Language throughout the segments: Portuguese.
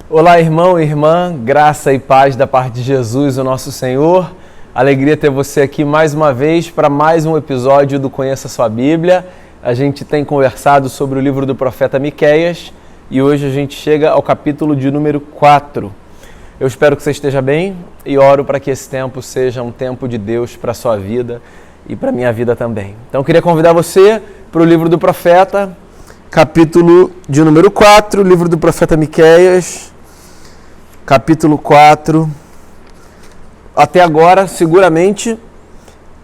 Olá, irmão e irmã, graça e paz da parte de Jesus, o nosso Senhor. Alegria ter você aqui mais uma vez para mais um episódio do Conheça Sua Bíblia. A gente tem conversado sobre o livro do profeta Miqueias e hoje a gente chega ao capítulo de número 4. Eu espero que você esteja bem e oro para que esse tempo seja um tempo de Deus para a sua vida e para a minha vida também. Então eu queria convidar você para o livro do profeta, capítulo de número 4, livro do profeta Miqueias. Capítulo 4, até agora, seguramente,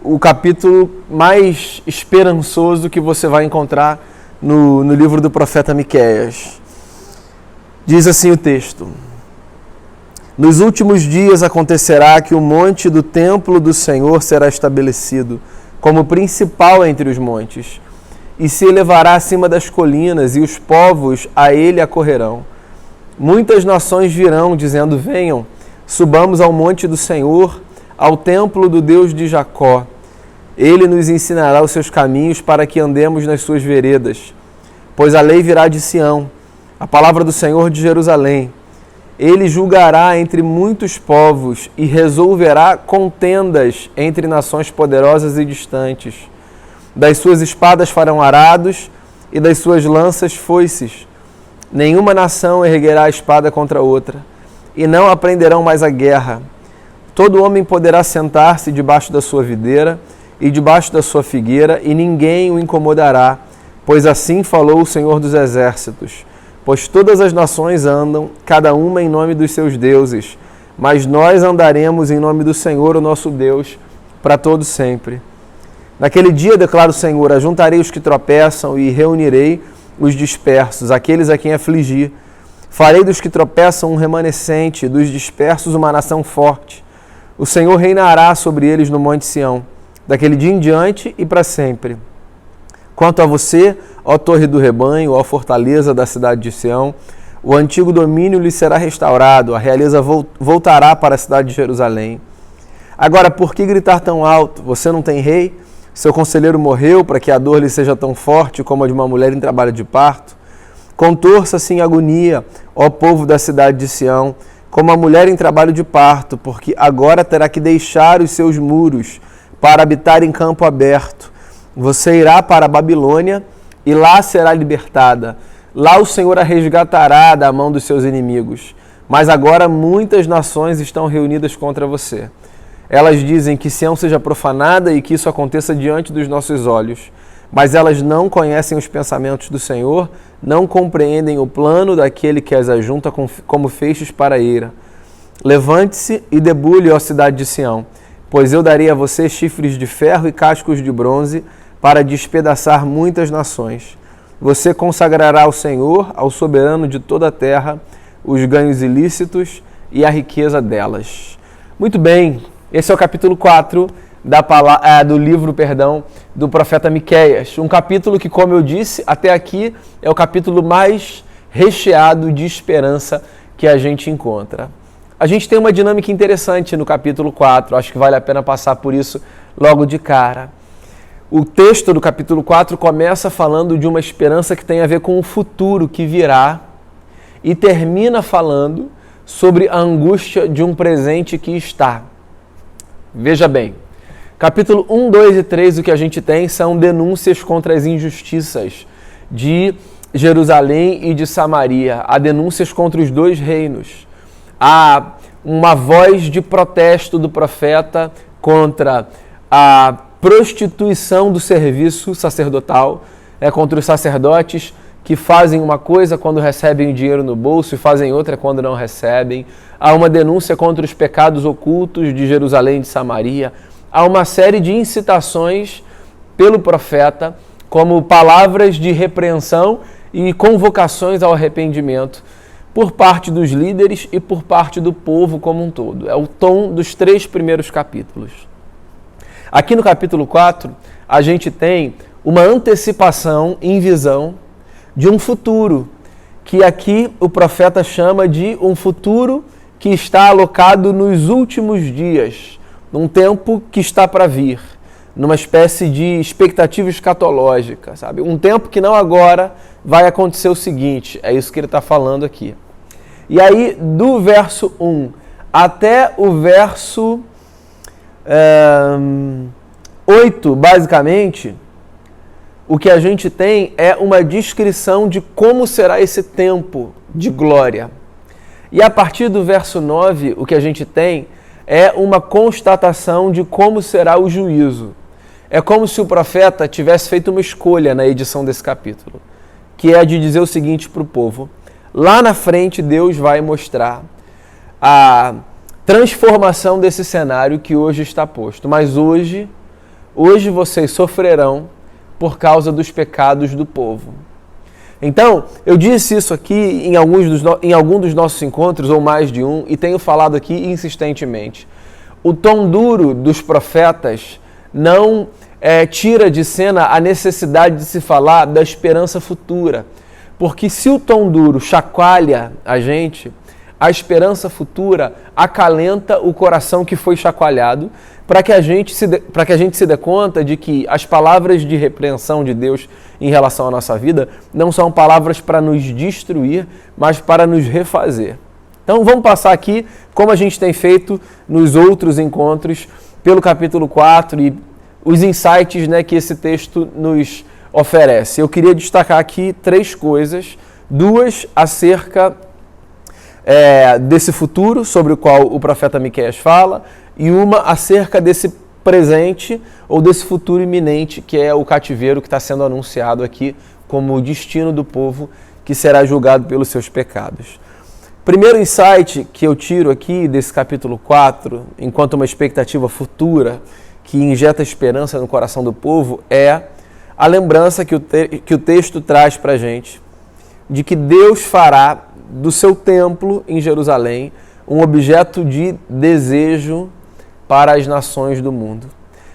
o capítulo mais esperançoso que você vai encontrar no livro do profeta Miqueias. Diz assim o texto: Nos últimos dias acontecerá que o monte do templo do Senhor será estabelecido como principal entre os montes, e se elevará acima das colinas, e os povos a ele acorrerão. Muitas nações virão, dizendo: venham, subamos ao monte do Senhor, ao templo do Deus de Jacó. Ele nos ensinará os seus caminhos para que andemos nas suas veredas. Pois a lei virá de Sião, a palavra do Senhor de Jerusalém. Ele julgará entre muitos povos e resolverá contendas entre nações poderosas e distantes. Das suas espadas farão arados e das suas lanças foices. Nenhuma nação erguerá a espada contra outra, e não aprenderão mais a guerra. Todo homem poderá sentar-se debaixo da sua videira e debaixo da sua figueira, e ninguém o incomodará, pois assim falou o Senhor dos Exércitos. Pois todas as nações andam, cada uma em nome dos seus deuses, mas nós andaremos em nome do Senhor, o nosso Deus, para todo sempre. Naquele dia, declara o Senhor, ajuntarei os que tropeçam e reunirei os dispersos, aqueles a quem afligir. Farei dos que tropeçam um remanescente, dos dispersos uma nação forte. O Senhor reinará sobre eles no monte Sião, daquele dia em diante e para sempre. Quanto a você, ó torre do rebanho, ó fortaleza da cidade de Sião, o antigo domínio lhe será restaurado, a realeza voltará para a cidade de Jerusalém. Agora, por que gritar tão alto? Você não tem rei? Seu conselheiro morreu para que a dor lhe seja tão forte como a de uma mulher em trabalho de parto? Contorça-se em agonia, ó povo da cidade de Sião, como a mulher em trabalho de parto, porque agora terá que deixar os seus muros para habitar em campo aberto. Você irá para a Babilônia e lá será libertada. Lá o Senhor a resgatará da mão dos seus inimigos. Mas agora muitas nações estão reunidas contra você. Elas dizem que Sião seja profanada e que isso aconteça diante dos nossos olhos. Mas elas não conhecem os pensamentos do Senhor, não compreendem o plano daquele que as ajunta como feixes para a eira. Levante-se e debulhe, ó cidade de Sião, pois eu darei a você chifres de ferro e cascos de bronze para despedaçar muitas nações. Você consagrará ao Senhor, ao soberano de toda a terra, os ganhos ilícitos e a riqueza delas. Muito bem. Esse é o capítulo 4 do livro do profeta Miqueias. Um capítulo que, como eu disse, até aqui é o capítulo mais recheado de esperança que a gente encontra. A gente tem uma dinâmica interessante no capítulo 4, acho que vale a pena passar por isso logo de cara. O texto do capítulo 4 começa falando de uma esperança que tem a ver com o futuro que virá e termina falando sobre a angústia de um presente que está. Veja bem, capítulo 1, 2 e 3, o que a gente tem são denúncias contra as injustiças de Jerusalém e de Samaria. Há denúncias contra os dois reinos. Há uma voz de protesto do profeta contra a prostituição do serviço sacerdotal, contra os sacerdotes que fazem uma coisa quando recebem dinheiro no bolso e fazem outra quando não recebem. Há uma denúncia contra os pecados ocultos de Jerusalém e de Samaria. Há uma série de incitações pelo profeta como palavras de repreensão e convocações ao arrependimento por parte dos líderes e por parte do povo como um todo. É o tom dos 3 primeiros capítulos. Aqui no capítulo 4, a gente tem uma antecipação em visão de um futuro, que aqui o profeta chama de um futuro que está alocado nos últimos dias, num tempo que está para vir, numa espécie de expectativa escatológica, sabe? Um tempo que não agora vai acontecer o seguinte, é isso que ele está falando aqui. E aí, do verso 1 até o verso 8, basicamente, o que a gente tem é uma descrição de como será esse tempo de glória. E a partir do verso 9, o que a gente tem é uma constatação de como será o juízo. É como se o profeta tivesse feito uma escolha na edição desse capítulo, que é de dizer o seguinte para o povo: lá na frente Deus vai mostrar a transformação desse cenário que hoje está posto. Mas hoje vocês sofrerão por causa dos pecados do povo. Então, eu disse isso aqui em algum dos nossos encontros, ou mais de um, e tenho falado aqui insistentemente. O tom duro dos profetas não tira de cena a necessidade de se falar da esperança futura. Porque se o tom duro chacoalha a gente, a esperança futura acalenta o coração que foi chacoalhado, para que a gente se dê conta de que as palavras de repreensão de Deus em relação à nossa vida não são palavras para nos destruir, mas para nos refazer. Então vamos passar aqui, como a gente tem feito nos outros encontros, pelo capítulo 4 e os insights, né, que esse texto nos oferece. Eu queria destacar aqui 3 coisas, 2 acerca desse futuro sobre o qual o profeta Miqueias fala, e uma acerca desse presente ou desse futuro iminente, que é o cativeiro que está sendo anunciado aqui como o destino do povo que será julgado pelos seus pecados. Primeiro insight que eu tiro aqui desse capítulo 4, enquanto uma expectativa futura que injeta esperança no coração do povo, é a lembrança que o texto traz para a gente de que Deus fará do seu templo em Jerusalém um objeto de desejo para as nações do mundo.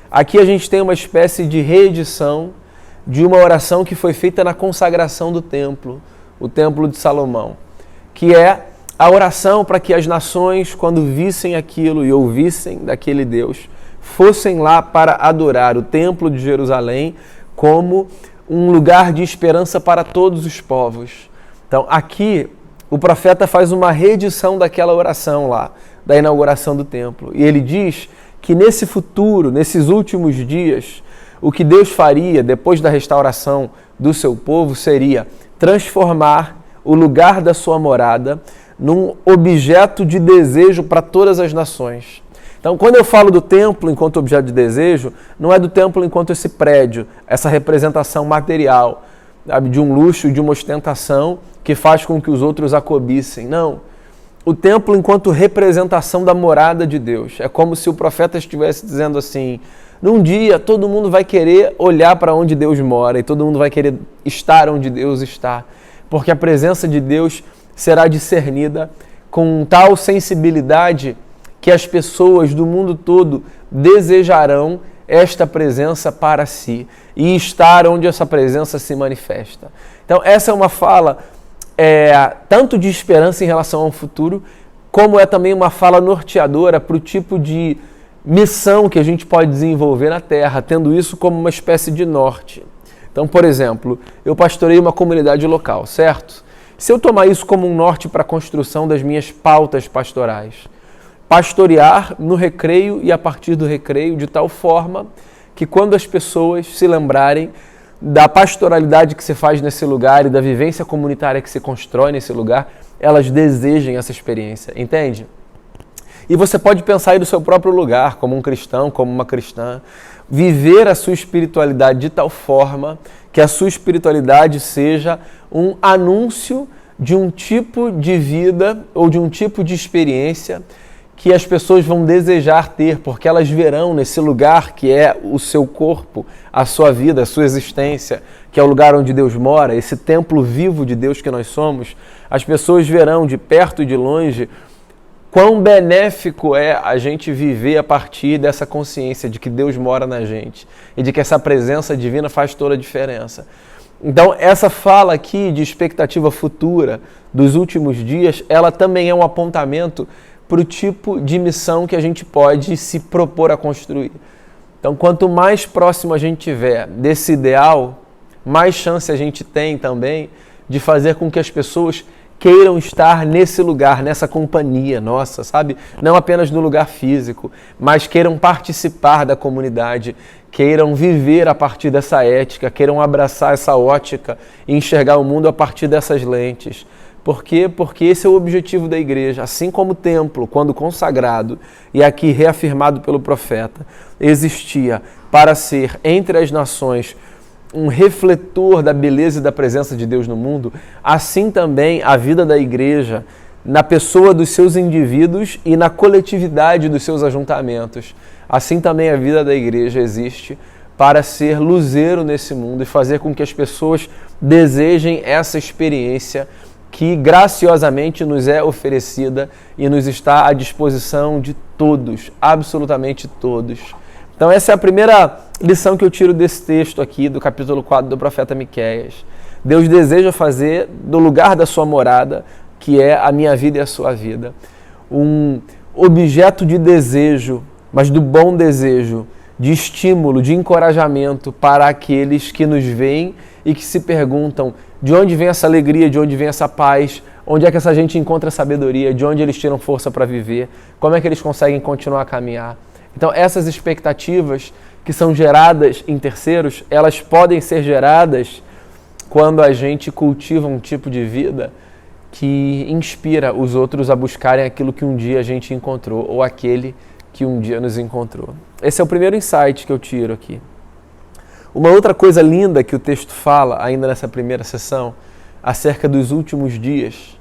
Aqui a gente tem uma espécie de reedição de uma oração que foi feita na consagração do templo, o Templo de Salomão, que é a oração para que as nações, quando vissem aquilo e ouvissem daquele Deus, fossem lá para adorar o Templo de Jerusalém como um lugar de esperança para todos os povos. Então, aqui, o profeta faz uma reedição daquela oração lá, da inauguração do templo. E ele diz que nesse futuro, nesses últimos dias, o que Deus faria depois da restauração do seu povo seria transformar o lugar da sua morada num objeto de desejo para todas as nações. Então, quando eu falo do templo enquanto objeto de desejo, não é do templo enquanto esse prédio, essa representação material, sabe, de um luxo, de uma ostentação que faz com que os outros a cobicem. Não. O templo enquanto representação da morada de Deus. É como se o profeta estivesse dizendo assim: num dia todo mundo vai querer olhar para onde Deus mora e todo mundo vai querer estar onde Deus está, porque a presença de Deus será discernida com tal sensibilidade que as pessoas do mundo todo desejarão esta presença para si e estar onde essa presença se manifesta. Então essa é uma fala tanto de esperança em relação ao futuro, como é também uma fala norteadora para o tipo de missão que a gente pode desenvolver na Terra, tendo isso como uma espécie de norte. Então, por exemplo, eu pastorei uma comunidade local, certo? Se eu tomar isso como um norte para a construção das minhas pautas pastorais, pastorear no recreio e a partir do recreio de tal forma que quando as pessoas se lembrarem da pastoralidade que se faz nesse lugar e da vivência comunitária que se constrói nesse lugar, elas desejem essa experiência, entende? E você pode pensar aí do seu próprio lugar, como um cristão, como uma cristã, viver a sua espiritualidade de tal forma que a sua espiritualidade seja um anúncio de um tipo de vida ou de um tipo de experiência que as pessoas vão desejar ter, porque elas verão nesse lugar que é o seu corpo, a sua vida, a sua existência, que é o lugar onde Deus mora, esse templo vivo de Deus que nós somos, as pessoas verão de perto e de longe quão benéfico é a gente viver a partir dessa consciência de que Deus mora na gente e de que essa presença divina faz toda a diferença. Então, essa fala aqui de expectativa futura dos últimos dias, ela também é um apontamento para o tipo de missão que a gente pode se propor a construir. Então, quanto mais próximo a gente tiver desse ideal, mais chance a gente tem também de fazer com que as pessoas queiram estar nesse lugar, nessa companhia nossa, sabe? Não apenas no lugar físico, mas queiram participar da comunidade, queiram viver a partir dessa ética, queiram abraçar essa ótica e enxergar o mundo a partir dessas lentes. Por quê? Porque esse é o objetivo da igreja. Assim como o templo, quando consagrado e aqui reafirmado pelo profeta, existia para ser entre as nações um refletor da beleza e da presença de Deus no mundo, assim também a vida da igreja, na pessoa dos seus indivíduos e na coletividade dos seus ajuntamentos. Assim também a vida da igreja existe para ser luzeiro nesse mundo e fazer com que as pessoas desejem essa experiência que graciosamente nos é oferecida e nos está à disposição de todos, absolutamente todos. Então essa é a primeira lição que eu tiro desse texto aqui, do capítulo 4 do profeta Miqueias. Deus deseja fazer do lugar da sua morada, que é a minha vida e a sua vida, um objeto de desejo, mas do bom desejo, de estímulo, de encorajamento para aqueles que nos veem e que se perguntam de onde vem essa alegria, de onde vem essa paz, onde é que essa gente encontra sabedoria, de onde eles tiram força para viver, como é que eles conseguem continuar a caminhar. Então essas expectativas que são geradas em terceiros, elas podem ser geradas quando a gente cultiva um tipo de vida que inspira os outros a buscarem aquilo que um dia a gente encontrou, ou aquele que um dia nos encontrou. Esse é o primeiro insight que eu tiro aqui. Uma outra coisa linda que o texto fala, ainda nessa primeira sessão, acerca dos últimos dias,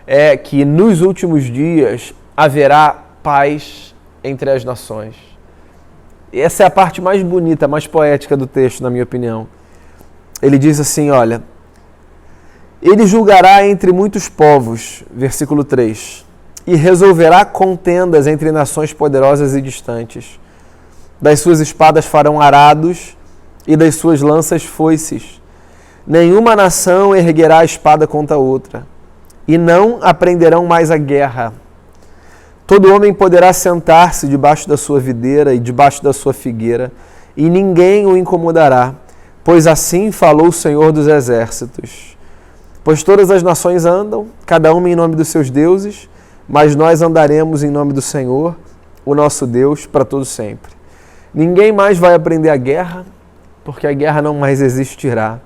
é que nos últimos dias haverá paz entre as nações. Essa é a parte mais bonita, mais poética do texto, na minha opinião. Ele diz assim, olha, ele julgará entre muitos povos, versículo 3, e resolverá contendas entre nações poderosas e distantes. Das suas espadas farão arados e das suas lanças foices. Nenhuma nação erguerá a espada contra outra, e não aprenderão mais a guerra. Todo homem poderá sentar-se debaixo da sua videira e debaixo da sua figueira, e ninguém o incomodará, pois assim falou o Senhor dos Exércitos. Pois todas as nações andam, cada uma em nome dos seus deuses, mas nós andaremos em nome do Senhor, o nosso Deus, para todo sempre. Ninguém mais vai aprender a guerra, porque a guerra não mais existirá.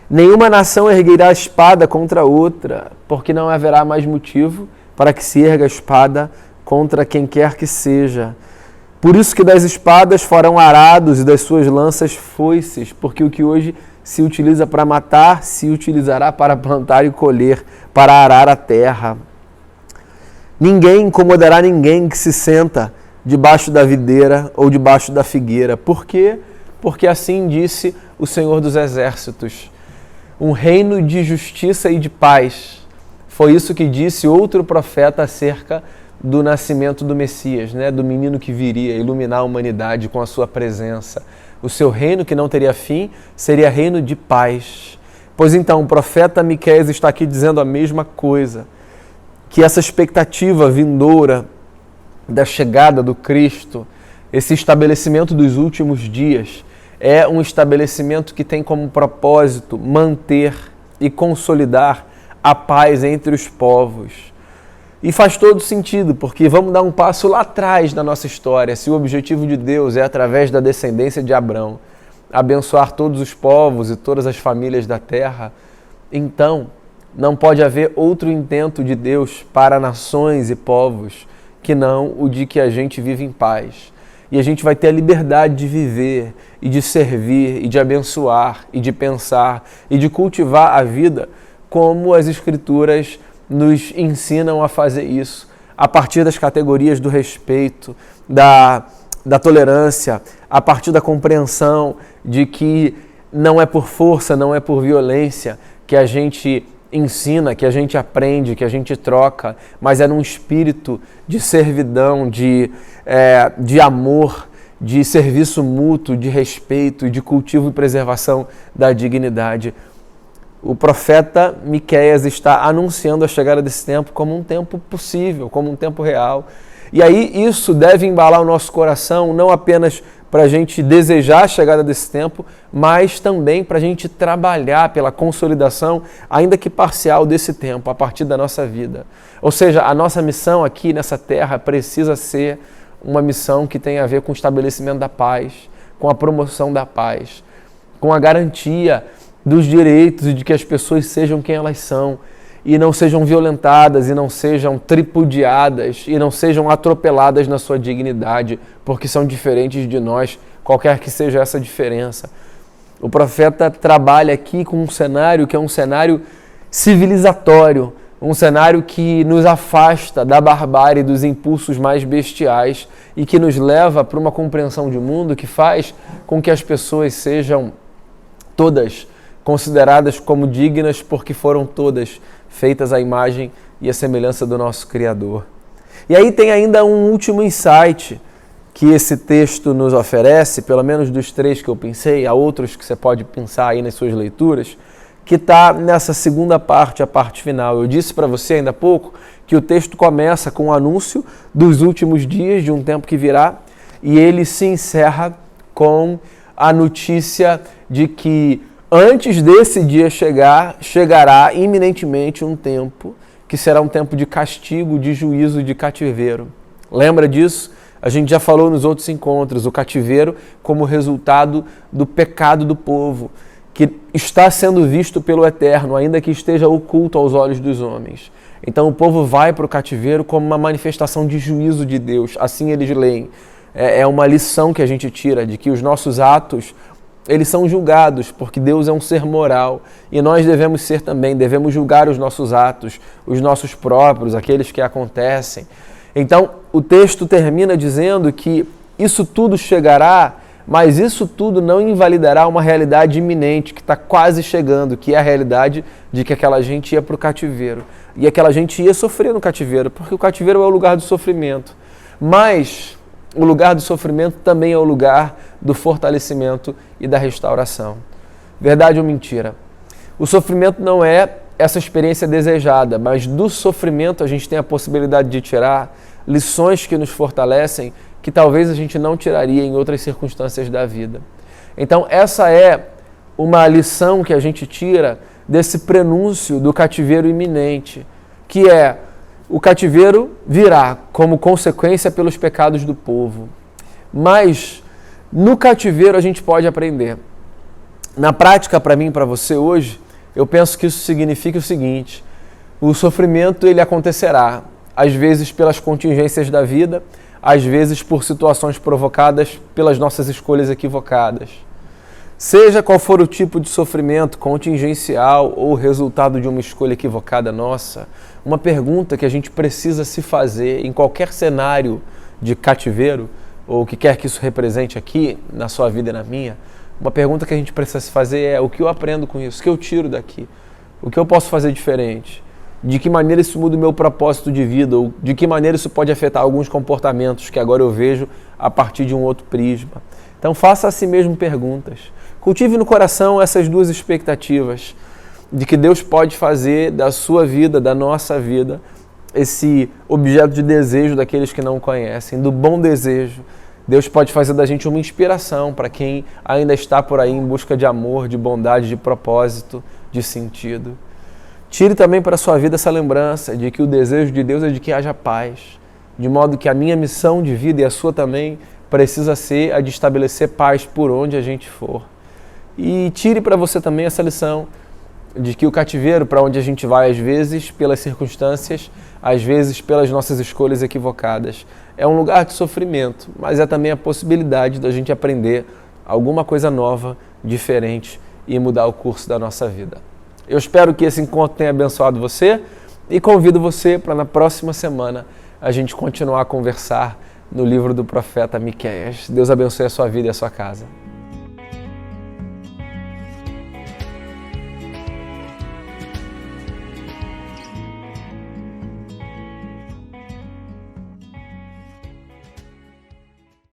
Nenhuma nação erguerá a espada contra outra, porque não haverá mais motivo para que se erga a espada contra quem quer que seja. Por isso que das espadas farão arados e das suas lanças foices, porque o que hoje se utiliza para matar, se utilizará para plantar e colher, para arar a terra. Ninguém incomodará ninguém que se senta debaixo da videira ou debaixo da figueira. Por quê? Porque assim disse o Senhor dos Exércitos. Um reino de justiça e de paz. Foi isso que disse outro profeta acerca do nascimento do Messias, né? Do menino que viria iluminar a humanidade com a sua presença. O seu reino, que não teria fim, seria reino de paz. Pois então, o profeta Miqueias está aqui dizendo a mesma coisa, que essa expectativa vindoura da chegada do Cristo, esse estabelecimento dos últimos dias, é um estabelecimento que tem como propósito manter e consolidar a paz entre os povos. E faz todo sentido, porque vamos dar um passo lá atrás na nossa história. Se o objetivo de Deus é, através da descendência de Abrão, abençoar todos os povos e todas as famílias da terra, então não pode haver outro intento de Deus para nações e povos que não o de que a gente vive em paz. E a gente vai ter a liberdade de viver e de servir e de abençoar e de pensar e de cultivar a vida como as Escrituras nos ensinam a fazer isso, a partir das categorias do respeito, da tolerância, a partir da compreensão de que não é por força, não é por violência que a gente ensina, que a gente aprende, que a gente troca, mas é num espírito de servidão, de amor, de serviço mútuo, de respeito, de cultivo e preservação da dignidade. O profeta Miqueias está anunciando a chegada desse tempo como um tempo possível, como um tempo real. E aí isso deve embalar o nosso coração, não apenas para a gente desejar a chegada desse tempo, mas também para a gente trabalhar pela consolidação, ainda que parcial, desse tempo, a partir da nossa vida. Ou seja, a nossa missão aqui nessa terra precisa ser uma missão que tem a ver com o estabelecimento da paz, com a promoção da paz, com a garantia dos direitos e de que as pessoas sejam quem elas são, e não sejam violentadas, e não sejam tripudiadas, e não sejam atropeladas na sua dignidade, porque são diferentes de nós, qualquer que seja essa diferença. O profeta trabalha aqui com um cenário que é um cenário civilizatório, um cenário que nos afasta da barbárie e dos impulsos mais bestiais e que nos leva para uma compreensão de mundo que faz com que as pessoas sejam todas consideradas como dignas porque foram todas feitas à imagem e à semelhança do nosso Criador. E aí tem ainda um último insight que esse texto nos oferece, pelo menos dos 3 que eu pensei, há outros que você pode pensar aí nas suas leituras, que está nessa segunda parte, a parte final. Eu disse para você ainda há pouco que o texto começa com o anúncio dos últimos dias, de um tempo que virá, e ele se encerra com a notícia de que antes desse dia chegará iminentemente um tempo que será um tempo de castigo, de juízo, de cativeiro. Lembra disso? A gente já falou nos outros encontros, o cativeiro como resultado do pecado do povo, que está sendo visto pelo Eterno, ainda que esteja oculto aos olhos dos homens. Então o povo vai para o cativeiro como uma manifestação de juízo de Deus, assim eles leem. É uma lição que a gente tira de que os nossos atos, eles são julgados, porque Deus é um ser moral e nós devemos ser também, devemos julgar os nossos atos, os nossos próprios, aqueles que acontecem. Então, o texto termina dizendo que isso tudo chegará, mas isso tudo não invalidará uma realidade iminente que está quase chegando, que é a realidade de que aquela gente ia para o cativeiro. E aquela gente ia sofrer no cativeiro, porque o cativeiro é o lugar do sofrimento. Mas o lugar do sofrimento também é o lugar do fortalecimento e da restauração. Verdade ou mentira? O sofrimento não é essa experiência desejada, mas do sofrimento a gente tem a possibilidade de tirar lições que nos fortalecem, que talvez a gente não tiraria em outras circunstâncias da vida. Então essa é uma lição que a gente tira desse prenúncio do cativeiro iminente, que é: o cativeiro virá como consequência pelos pecados do povo. Mas no cativeiro a gente pode aprender. Na prática, para mim e para você hoje, eu penso que isso significa o seguinte: o sofrimento ele acontecerá, às vezes pelas contingências da vida, às vezes por situações provocadas pelas nossas escolhas equivocadas. Seja qual for o tipo de sofrimento, contingencial ou resultado de uma escolha equivocada nossa, uma pergunta que a gente precisa se fazer em qualquer cenário de cativeiro, ou o que quer que isso represente aqui, na sua vida e na minha, uma pergunta que a gente precisa se fazer é: o que eu aprendo com isso? O que eu tiro daqui? O que eu posso fazer diferente? De que maneira isso muda o meu propósito de vida? Ou de que maneira isso pode afetar alguns comportamentos que agora eu vejo a partir de um outro prisma? Então faça a si mesmo perguntas. Cultive no coração essas 2 expectativas de que Deus pode fazer da sua vida, da nossa vida, esse objeto de desejo daqueles que não conhecem, do bom desejo. Deus pode fazer da gente uma inspiração para quem ainda está por aí em busca de amor, de bondade, de propósito, de sentido. Tire também para a sua vida essa lembrança de que o desejo de Deus é de que haja paz, de modo que a minha missão de vida e a sua também precisa ser a de estabelecer paz por onde a gente for. E tire para você também essa lição de que o cativeiro para onde a gente vai, às vezes pelas circunstâncias, às vezes pelas nossas escolhas equivocadas, é um lugar de sofrimento, mas é também a possibilidade da gente aprender alguma coisa nova, diferente e mudar o curso da nossa vida. Eu espero que esse encontro tenha abençoado você e convido você para na próxima semana a gente continuar a conversar no livro do profeta Miqueias. Deus abençoe a sua vida e a sua casa.